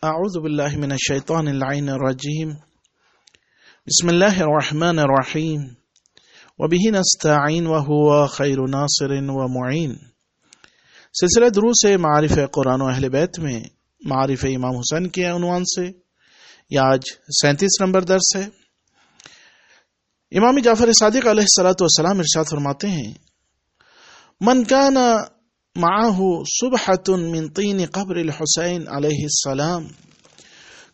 اعوذ باللہ من الشیطان اللعین الرجیم بسم اللہ الرحمن الرحیم وبہ نستعین وہو خیر ناصر ومعین۔ سلسلہ دروس معارف قرآن و اہل بیت میں معارف امام حسین کے عنوان سے یہ آج 37 نمبر درس ہے۔ امام جعفر صادق علیہ الصلوۃ والسلام ارشاد فرماتے ہیں، من کان معه صبحة من طین قبر الحسین علیہ السلام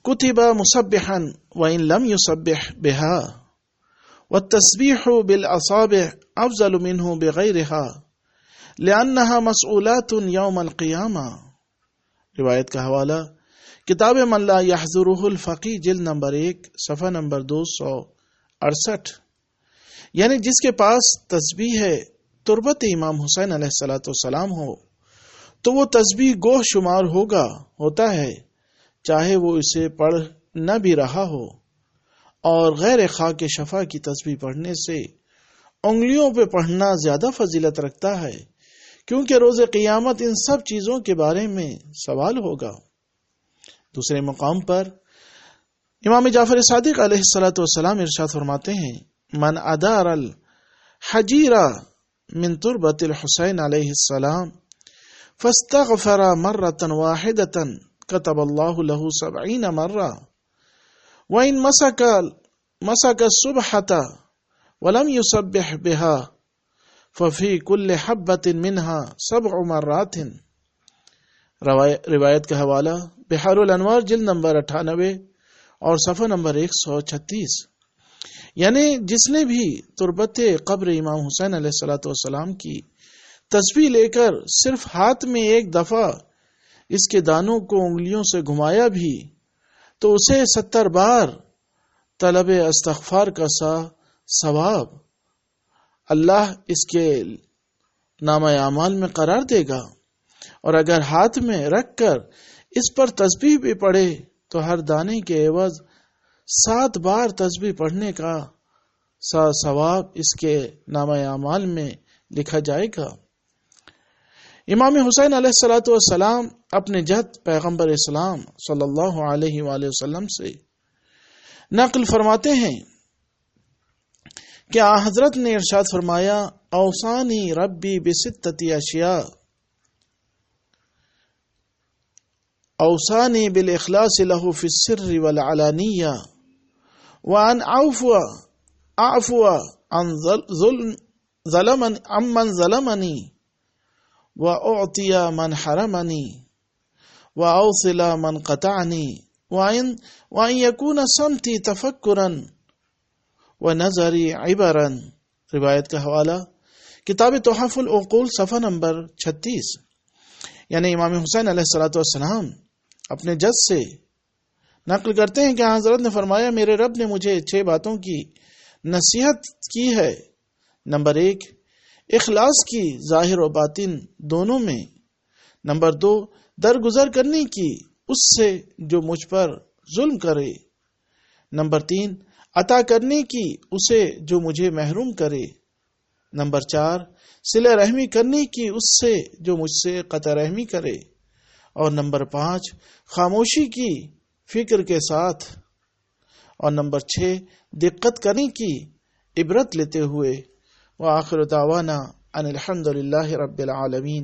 کتب مسبحا وإن لم يسبح بها والتسبیح بالأصابع افضل منه بغیرها لأنها مسئولات یوم القیامہ۔ روایت کا حوالہ کتاب من لا يحضره الفقی جلد نمبر 1 صفحہ نمبر 268، یعنی جس کے پاس تسبیح ہے تربت امام حسین علیہ الصلوۃ والسلام ہو تو وہ تسبیح گوہ شمار ہوتا ہے، چاہے وہ اسے پڑھ نہ بھی رہا ہو، اور غیر خاک شفا کی تسبیح پڑھنے سے انگلیوں پہ پڑھنا زیادہ فضیلت رکھتا ہے، کیونکہ روز قیامت ان سب چیزوں کے بارے میں سوال ہوگا۔ دوسرے مقام پر امام جعفر صادق علیہ الصلوۃ والسلام ارشاد فرماتے ہیں، من ادار الحجیرہ من تربت الحسین علیہ السلام فاستغفر مرۃ واحدۃ كتب اللہ له 70 مرہ وإن مسك الصبحة ولم يسبح بها ففي كل حبة منها 7 مرات۔ روایت کا حوالہ بحار الانوار جلد نمبر 98 اور صفحہ نمبر 136، یعنی جس نے بھی تربت قبر امام حسین علیہ الصلوۃ والسلام کی تسبیح لے کر صرف ہاتھ میں ایک دفعہ اس کے دانوں کو انگلیوں سے گھمایا بھی تو اسے 70 بار طلب استغفار کا ثواب اللہ اس کے نامہ اعمال میں قرار دے گا، اور اگر ہاتھ میں رکھ کر اس پر تسبیح بھی پڑھے تو ہر دانے کے عوض 7 بار تسبیح پڑھنے کا ثواب اس کے نامہ اعمال میں لکھا جائے گا۔ امام حسین علیہ الصلوۃ والسلام اپنے جد پیغمبر اسلام صلی اللہ علیہ وآلہ وسلم سے نقل فرماتے ہیں کہ حضرت نے ارشاد فرمایا، اوصانی ربی بستۃ اشیاء، اوصانی بالاخلاص له فی السر والعلانیہ وان اعفو عن من ظلمنی واعطی من حرمنی واوصل من قطعنی وان یکون صمتی تفکرا ونظری عبرا۔ روایت کا حوالہ کتاب تحف العقول صفحہ نمبر 36، یعنی امام حسین علیہ الصلوۃ والسلام اپنے جد سے نقل کرتے ہیں کہ حضرت نے فرمایا، میرے رب نے مجھے 6 باتوں کی نصیحت کی ہے۔ نمبر 1، اخلاص کی ظاہر و باطن دونوں میں۔ نمبر 2، درگزر کرنے کی اس سے جو مجھ پر ظلم کرے۔ نمبر 3، عطا کرنے کی اسے جو مجھے محروم کرے۔ نمبر 4، صلہ رحمی کرنے کی اس سے جو مجھ سے قطع رحمی کرے۔ اور نمبر 5، خاموشی کی فکر کے ساتھ۔ اور نمبر 6، دقت کرنے کی عبرت لیتے ہوئے۔ وآخر دعوانا ان الحمد للہ رب العالمین۔